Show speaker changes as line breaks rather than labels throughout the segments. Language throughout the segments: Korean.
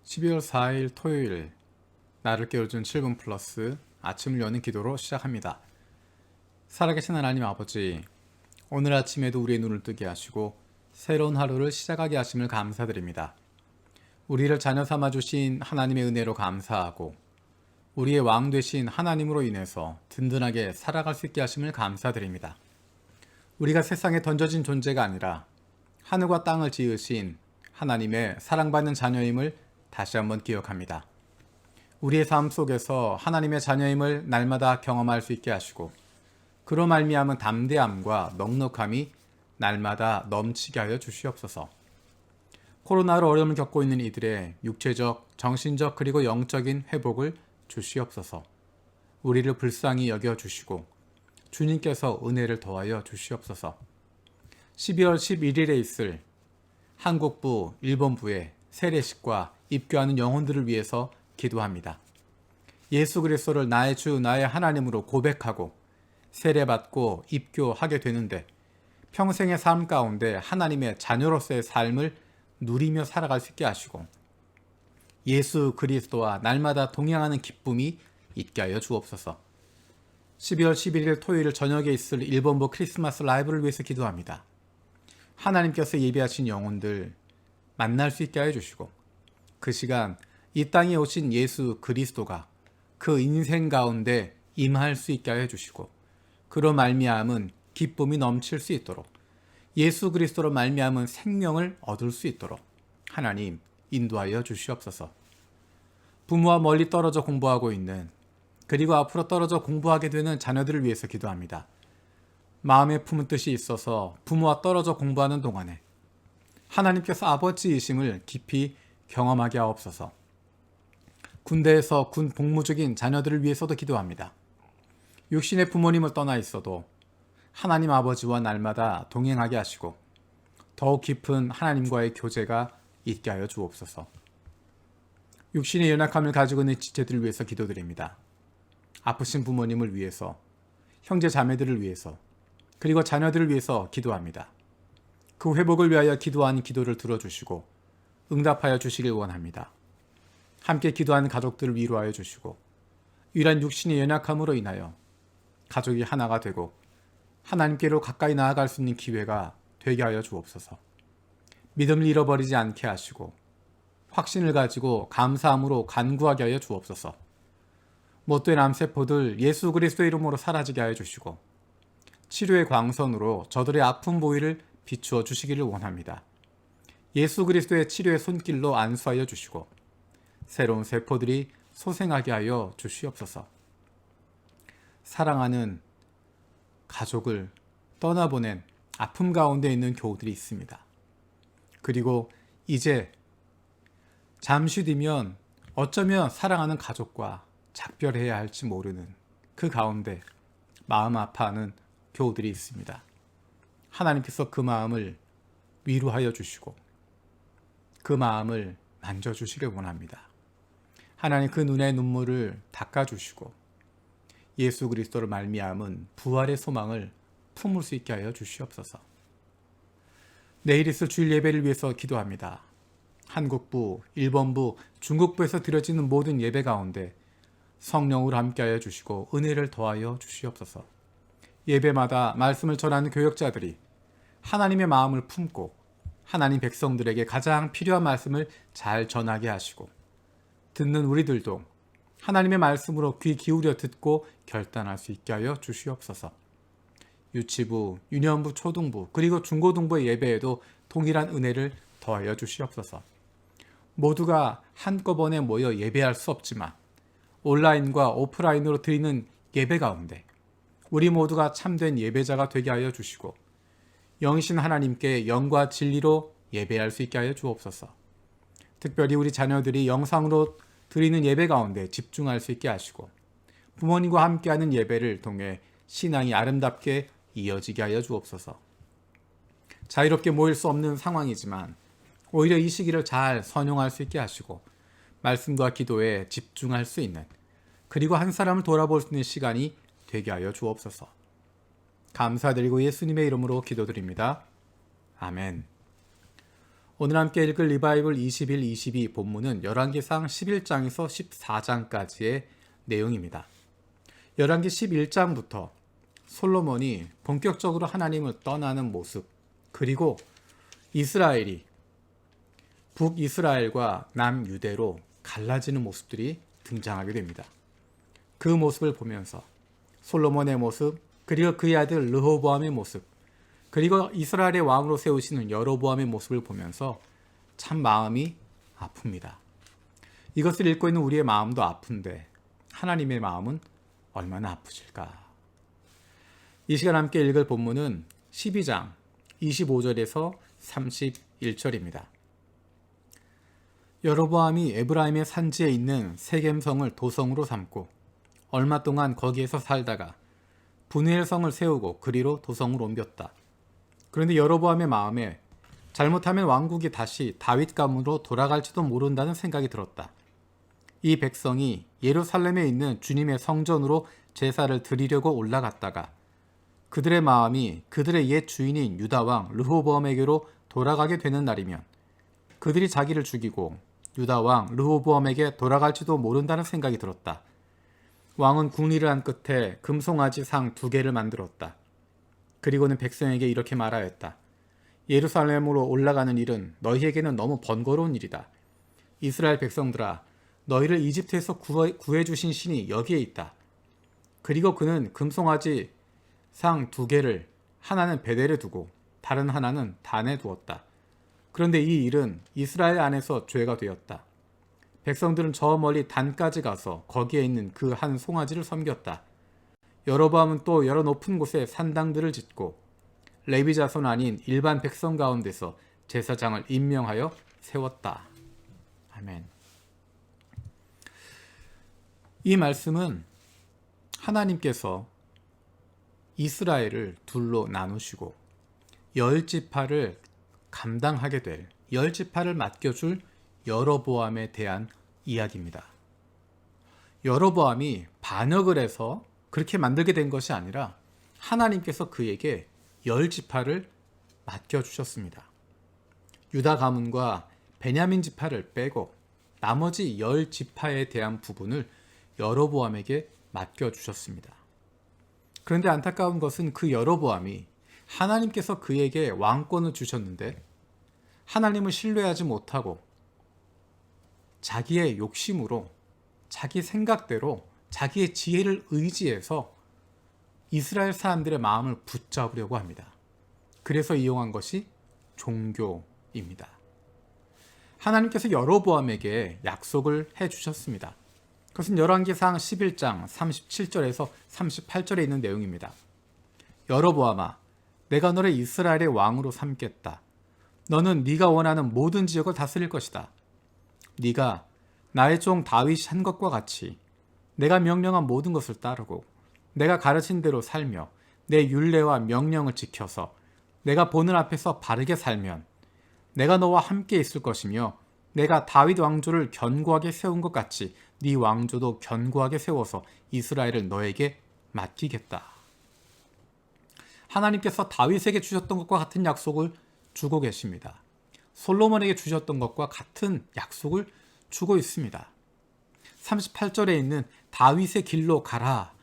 12월 4일 토요일, 나를 깨워준 7분 플러스 아침을 여는 기도로 시작합니다. 살아계신 하나님 아버지, 오늘 아침에도 우리의 눈을 뜨게 하시고 새로운 하루를 시작하게 하심을 감사드립니다. 우리를 자녀 삼아주신 하나님의 은혜로 감사하고 우리의 왕 되신 하나님으로 인해서 든든하게 살아갈 수 있게 하심을 감사드립니다. 우리가 세상에 던져진 존재가 아니라 하늘과 땅을 지으신 하나님의 사랑받는 자녀임을 다시 한번 기억합니다. 우리의 삶 속에서 하나님의 자녀임을 날마다 경험할 수 있게 하시고 그로 말미암은 담대함과 넉넉함이 날마다 넘치게 하여 주시옵소서. 코로나로 어려움을 겪고 있는 이들의 육체적, 정신적 그리고 영적인 회복을 주시옵소서. 우리를 불쌍히 여겨주시고 주님께서 은혜를 더하여 주시옵소서. 12월 11일에 있을 한국부, 일본부의 세례식과 입교하는 영혼들을 위해서 기도합니다. 예수 그리스도를 나의 주, 나의 하나님으로 고백하고 세례받고 입교하게 되는데 평생의 삶 가운데 하나님의 자녀로서의 삶을 누리며 살아갈 수 있게 하시고 예수 그리스도와 날마다 동행하는 기쁨이 있게 하여 주옵소서. 12월 11일 토요일 저녁에 있을 일본부 크리스마스 라이브를 위해서 기도합니다. 하나님께서 예비하신 영혼들 만날 수 있게 하여 주시고 그 시간 이 땅에 오신 예수 그리스도가 그 인생 가운데 임할 수 있게 하여 주시고 그로 말미암은 기쁨이 넘칠 수 있도록 예수 그리스도로 말미암은 생명을 얻을 수 있도록 하나님 인도하여 주시옵소서. 부모와 멀리 떨어져 공부하고 있는 그리고 앞으로 떨어져 공부하게 되는 자녀들을 위해서 기도합니다. 마음에 품은 뜻이 있어서 부모와 떨어져 공부하는 동안에 하나님께서 아버지이심을 깊이 경험하게 하옵소서. 군대에서 군 복무 중인 자녀들을 위해서도 기도합니다. 육신의 부모님을 떠나 있어도 하나님 아버지와 날마다 동행하게 하시고 더욱 깊은 하나님과의 교제가 있게 하여 주옵소서. 육신의 연약함을 가지고 있는 지체들을 위해서 기도드립니다. 아프신 부모님을 위해서, 형제 자매들을 위해서, 그리고 자녀들을 위해서 기도합니다. 그 회복을 위하여 기도한 기도를 들어주시고 응답하여 주시길 원합니다. 함께 기도하는 가족들을 위로하여 주시고 유일한 육신의 연약함으로 인하여 가족이 하나가 되고 하나님께로 가까이 나아갈 수 있는 기회가 되게 하여 주옵소서. 믿음을 잃어버리지 않게 하시고 확신을 가지고 감사함으로 간구하게 하여 주옵소서. 못된 암세포들 예수 그리스도의 이름으로 사라지게 하여 주시고 치료의 광선으로 저들의 아픈 부위를 비추어 주시기를 원합니다. 예수 그리스도의 치료의 손길로 안수하여 주시고 새로운 세포들이 소생하게 하여 주시옵소서. 사랑하는 가족을 떠나보낸 아픔 가운데 있는 교우들이 있습니다. 그리고 이제 잠시 뒤면 어쩌면 사랑하는 가족과 작별해야 할지 모르는 그 가운데 마음 아파하는 교우들이 있습니다. 하나님께서 그 마음을 위로하여 주시고 그 마음을 만져주시길 원합니다. 하나님 그 눈의 눈물을 닦아주시고 예수 그리스도를 말미암은 부활의 소망을 품을 수 있게 하여 주시옵소서. 내일 있을 주일 예배를 위해서 기도합니다. 한국부, 일본부, 중국부에서 드려지는 모든 예배 가운데 성령으로 함께하여 주시고 은혜를 더하여 주시옵소서. 예배마다 말씀을 전하는 교역자들이 하나님의 마음을 품고 하나님 백성들에게 가장 필요한 말씀을 잘 전하게 하시고 듣는 우리들도 하나님의 말씀으로 귀 기울여 듣고 결단할 수 있게 하여 주시옵소서. 유치부, 유년부, 초등부 그리고 중고등부의 예배에도 동일한 은혜를 더하여 주시옵소서. 모두가 한꺼번에 모여 예배할 수 없지만 온라인과 오프라인으로 드리는 예배 가운데 우리 모두가 참된 예배자가 되게 하여 주시고 영이신 하나님께 영과 진리로 예배할 수 있게 하여 주옵소서. 특별히 우리 자녀들이 영상으로 드리는 예배 가운데 집중할 수 있게 하시고 부모님과 함께하는 예배를 통해 신앙이 아름답게 이어지게 하여 주옵소서. 자유롭게 모일 수 없는 상황이지만 오히려 이 시기를 잘 선용할 수 있게 하시고 말씀과 기도에 집중할 수 있는 그리고 한 사람을 돌아볼 수 있는 시간이 되게 하여 주옵소서. 감사드리고 예수님의 이름으로 기도드립니다. 아멘. 오늘 함께 읽을 리바이블 21, 22 본문은 열왕기상 11장에서 14장까지의 내용입니다. 열왕기 11장부터 솔로몬이 본격적으로 하나님을 떠나는 모습, 그리고 이스라엘이 북이스라엘과 남유대로 갈라지는 모습들이 등장하게 됩니다. 그 모습을 보면서 솔로몬의 모습, 그리고 그의 아들 르호보암의 모습, 그리고 이스라엘의 왕으로 세우시는 여로보암의 모습을 보면서 참 마음이 아픕니다. 이것을 읽고 있는 우리의 마음도 아픈데 하나님의 마음은 얼마나 아프실까? 이 시간 함께 읽을 본문은 12장 25절에서 31절입니다. 여로보암이 에브라임의 산지에 있는 세겜성을 도성으로 삼고 얼마 동안 거기에서 살다가 분우엘 성을 세우고 그리로 도성을 옮겼다. 그런데 여로보암의 마음에 잘못하면 왕국이 다시 다윗 가문으로 돌아갈지도 모른다는 생각이 들었다. 이 백성이 예루살렘에 있는 주님의 성전으로 제사를 드리려고 올라갔다가 그들의 마음이 그들의 옛 주인인 유다왕 르호보암에게로 돌아가게 되는 날이면 그들이 자기를 죽이고 유다왕 르호보암에게 돌아갈지도 모른다는 생각이 들었다. 왕은 궁리를 한 끝에 금송아지 상 2개를 만들었다. 그리고는 백성에게 이렇게 말하였다. 예루살렘으로 올라가는 일은 너희에게는 너무 번거로운 일이다. 이스라엘 백성들아, 너희를 이집트에서 구해주신 신이 여기에 있다. 그리고 그는 금송아지 상 2개를 하나는 베델에 두고 다른 하나는 단에 두었다. 그런데 이 일은 이스라엘 안에서 죄가 되었다. 백성들은 저 멀리 단까지 가서 거기에 있는 그 한 송아지를 섬겼다. 여로보암은 또 여러 높은 곳에 산당들을 짓고 레위 자손 아닌 일반 백성 가운데서 제사장을 임명하여 세웠다. 아멘. 이 말씀은 하나님께서 이스라엘을 둘로 나누시고 10지파를 감당하게 될 10지파를 맡겨줄 여로보암에 대한 이야기입니다. 여로보암이 반역을 해서 그렇게 만들게 된 것이 아니라 하나님께서 그에게 10지파를 맡겨주셨습니다. 유다 가문과 베냐민 지파를 빼고 나머지 10지파에 대한 부분을 여로보암에게 맡겨주셨습니다. 그런데 안타까운 것은 그 여로보암이 하나님께서 그에게 왕권을 주셨는데 하나님을 신뢰하지 못하고 자기의 욕심으로 자기 생각대로 자기의 지혜를 의지해서 이스라엘 사람들의 마음을 붙잡으려고 합니다. 그래서 이용한 것이 종교입니다. 하나님께서 여로보암에게 약속을 해주셨습니다. 그것은 열왕기상 11장 37절에서 38절에 있는 내용입니다. 여로보암아, 내가 너를 이스라엘의 왕으로 삼겠다. 너는 네가 원하는 모든 지역을 다스릴 것이다. 네가 나의 종 다윗이 한 것과 같이 내가 명령한 모든 것을 따르고 내가 가르친 대로 살며 내 율례와 명령을 지켜서 내가 보는 앞에서 바르게 살면 내가 너와 함께 있을 것이며 내가 다윗 왕조를 견고하게 세운 것 같이 네 왕조도 견고하게 세워서 이스라엘을 너에게 맡기겠다. 하나님께서 다윗에게 주셨던 것과 같은 약속을 주고 계십니다. 솔로몬에게 주셨던 것과 같은 약속을 주고 있습니다. 38절에 있는 다윗의 길로 가라.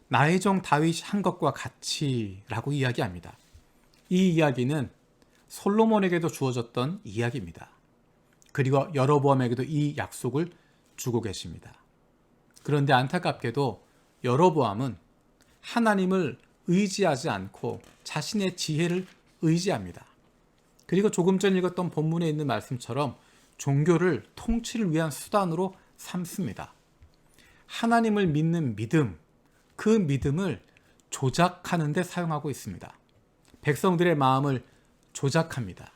나의 종 다윗이 한 것과 같이 라고 이야기합니다. 이 이야기는 솔로몬에게도 주어졌던 이야기입니다. 그리고 여로보암에게도 이 약속을 주고 계십니다. 그런데 안타깝게도 여로보암은 하나님을 의지하지 않고 자신의 지혜를 의지합니다. 그리고 조금 전 읽었던 본문에 있는 말씀처럼 종교를 통치를 위한 수단으로 삼습니다. 하나님을 믿는 믿음, 그 믿음을 조작하는 데 사용하고 있습니다. 백성들의 마음을 조작합니다.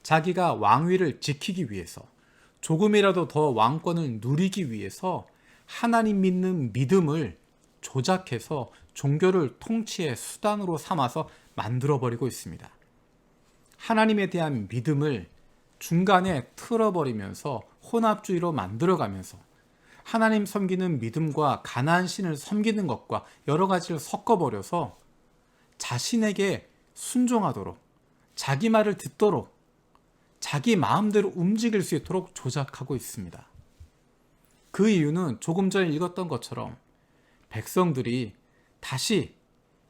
자기가 왕위를 지키기 위해서, 조금이라도 더 왕권을 누리기 위해서 하나님 믿는 믿음을 조작해서 종교를 통치의 수단으로 삼아서 만들어버리고 있습니다. 하나님에 대한 믿음을 중간에 틀어버리면서 혼합주의로 만들어가면서 하나님 섬기는 믿음과 가나안 신을 섬기는 것과 여러 가지를 섞어버려서 자신에게 순종하도록, 자기 말을 듣도록, 자기 마음대로 움직일 수 있도록 조작하고 있습니다. 그 이유는 조금 전에 읽었던 것처럼 백성들이 다시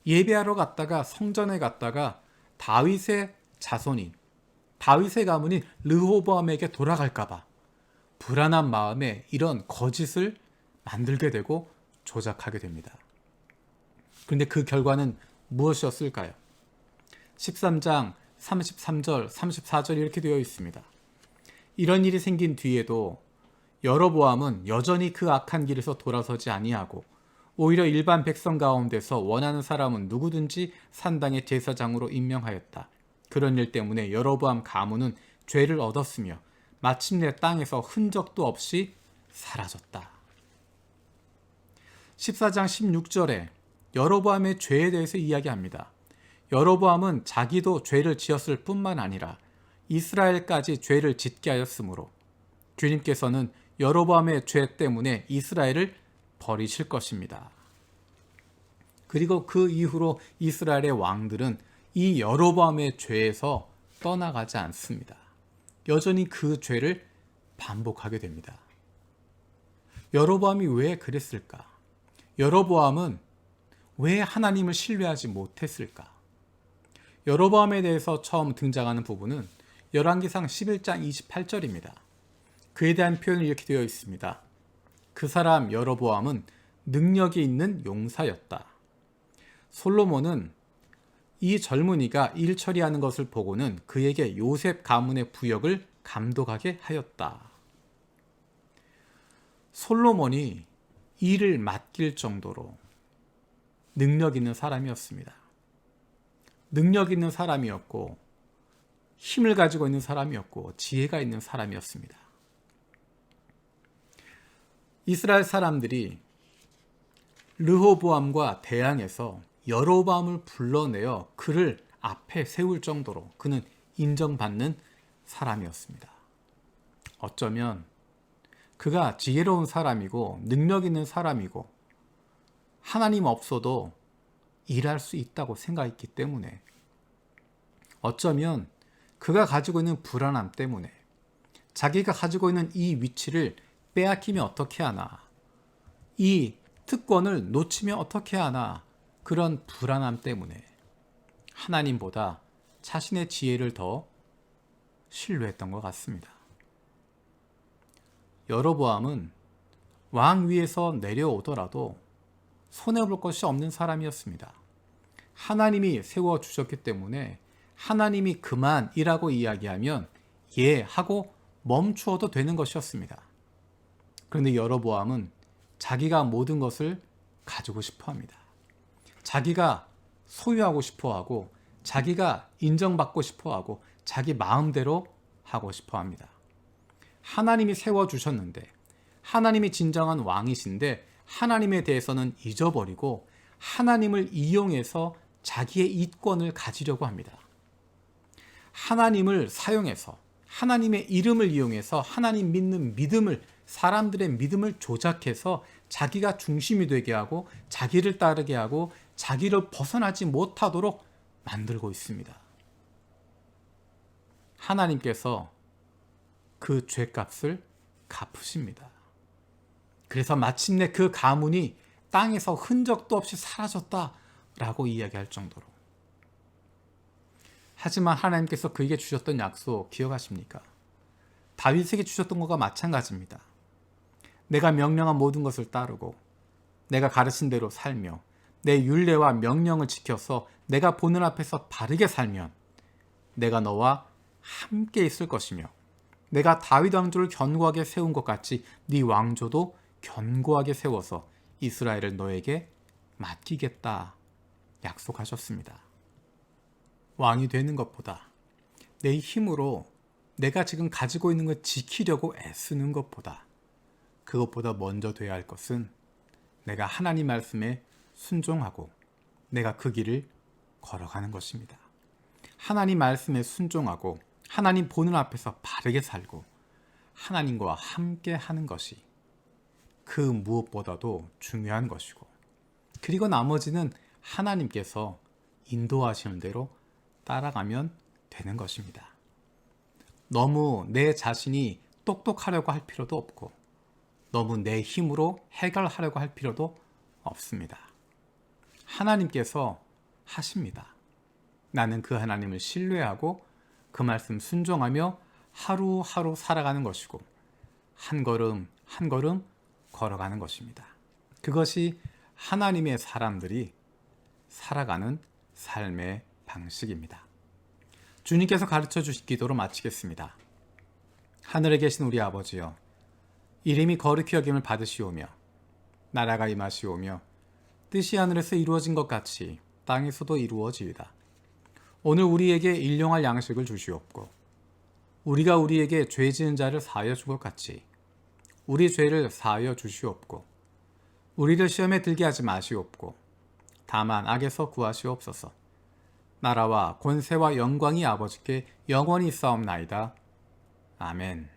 예배하러 갔다가 성전에 갔다가 다윗의 자손인, 다윗의 가문인 르호보암에게 돌아갈까봐 불안한 마음에 이런 거짓을 만들게 되고 조작하게 됩니다. 그런데 그 결과는 무엇이었을까요? 13장 33절, 34절 이렇게 되어 있습니다. 이런 일이 생긴 뒤에도 여로보암은 여전히 그 악한 길에서 돌아서지 아니하고 오히려 일반 백성 가운데서 원하는 사람은 누구든지 산당의 제사장으로 임명하였다. 그런 일 때문에 여로보암 가문은 죄를 얻었으며 마침내 땅에서 흔적도 없이 사라졌다. 14장 16절에 여로보암의 죄에 대해서 이야기합니다. 여로보암은 자기도 죄를 지었을 뿐만 아니라 이스라엘까지 죄를 짓게 하였으므로 주님께서는 여로보암의 죄 때문에 이스라엘을 버리실 것입니다. 그리고 그 이후로 이스라엘의 왕들은 이 여로보암의 죄에서 떠나가지 않습니다. 여전히 그 죄를 반복하게 됩니다. 여로보암이 왜 그랬을까? 여로보암은 왜 하나님을 신뢰하지 못했을까? 여로보암에 대해서 처음 등장하는 부분은 열왕기상 11장 28절입니다. 그에 대한 표현이 이렇게 되어 있습니다. 그 사람 여로보암은 능력이 있는 용사였다. 솔로몬은 이 젊은이가 일 처리하는 것을 보고는 그에게 요셉 가문의 부역을 감독하게 하였다. 솔로몬이 일을 맡길 정도로 능력 있는 사람이었습니다. 능력 있는 사람이었고 힘을 가지고 있는 사람이었고 지혜가 있는 사람이었습니다. 이스라엘 사람들이 르호보암과 대항해서 여로보암을 불러내어 그를 앞에 세울 정도로 그는 인정받는 사람이었습니다. 어쩌면 그가 지혜로운 사람이고 능력 있는 사람이고 하나님 없어도 일할 수 있다고 생각했기 때문에 어쩌면 그가 가지고 있는 불안함 때문에 자기가 가지고 있는 이 위치를 빼앗기면 어떻게 하나, 이 특권을 놓치면 어떻게 하나, 그런 불안함 때문에 하나님보다 자신의 지혜를 더 신뢰했던 것 같습니다. 여로보암은 왕 위에서 내려오더라도 손해볼 것이 없는 사람이었습니다. 하나님이 세워주셨기 때문에 하나님이 그만이라고 이야기하면 예 하고 멈추어도 되는 것이었습니다. 그런데 여로보암은 자기가 모든 것을 가지고 싶어 합니다. 자기가 소유하고 싶어 하고 자기가 인정받고 싶어 하고 자기 마음대로 하고 싶어 합니다. 하나님이 세워주셨는데 하나님이 진정한 왕이신데 하나님에 대해서는 잊어버리고 하나님을 이용해서 자기의 이권을 가지려고 합니다. 하나님을 사용해서 하나님의 이름을 이용해서 하나님 믿는 믿음을 사람들의 믿음을 조작해서 자기가 중심이 되게 하고 자기를 따르게 하고 자기를 벗어나지 못하도록 만들고 있습니다. 하나님께서 그 죄값을 갚으십니다. 그래서 마침내 그 가문이 땅에서 흔적도 없이 사라졌다라고 이야기할 정도로. 하지만 하나님께서 그에게 주셨던 약속 기억하십니까? 다윗에게 주셨던 것과 마찬가지입니다. 내가 명령한 모든 것을 따르고 내가 가르친 대로 살며 내 율례와 명령을 지켜서 내가 보는 앞에서 바르게 살면 내가 너와 함께 있을 것이며 내가 다윗 왕조를 견고하게 세운 것 같이 네 왕조도 견고하게 세워서 이스라엘을 너에게 맡기겠다 약속하셨습니다. 왕이 되는 것보다 내 힘으로 내가 지금 가지고 있는 걸 지키려고 애쓰는 것보다 그것보다 먼저 돼야 할 것은 내가 하나님 말씀에 순종하고 내가 그 길을 걸어가는 것입니다. 하나님 말씀에 순종하고 하나님 보는 앞에서 바르게 살고 하나님과 함께 하는 것이 그 무엇보다도 중요한 것이고 그리고 나머지는 하나님께서 인도하시는 대로 따라가면 되는 것입니다. 너무 내 자신이 똑똑하려고 할 필요도 없고 너무 내 힘으로 해결하려고 할 필요도 없습니다. 하나님께서 하십니다. 나는 그 하나님을 신뢰하고 그 말씀 순종하며 하루하루 살아가는 것이고 한 걸음 한 걸음 걸어가는 것입니다. 그것이 하나님의 사람들이 살아가는 삶의 방식입니다. 주님께서 가르쳐 주신 기도로 마치겠습니다. 하늘에 계신 우리 아버지여, 이름이 거룩히 여김을 받으시오며 나라가 임하시오며 뜻이 하늘에서 이루어진 것 같이 땅에서도 이루어지이다. 오늘 우리에게 일용할 양식을 주시옵고 우리가 우리에게 죄 지은 자를 사하여 준 것 같이 우리 죄를 사하여 주시옵고 우리를 시험에 들게 하지 마시옵고 다만 악에서 구하시옵소서. 나라와 권세와 영광이 아버지께 영원히 있사옵나이다. 아멘.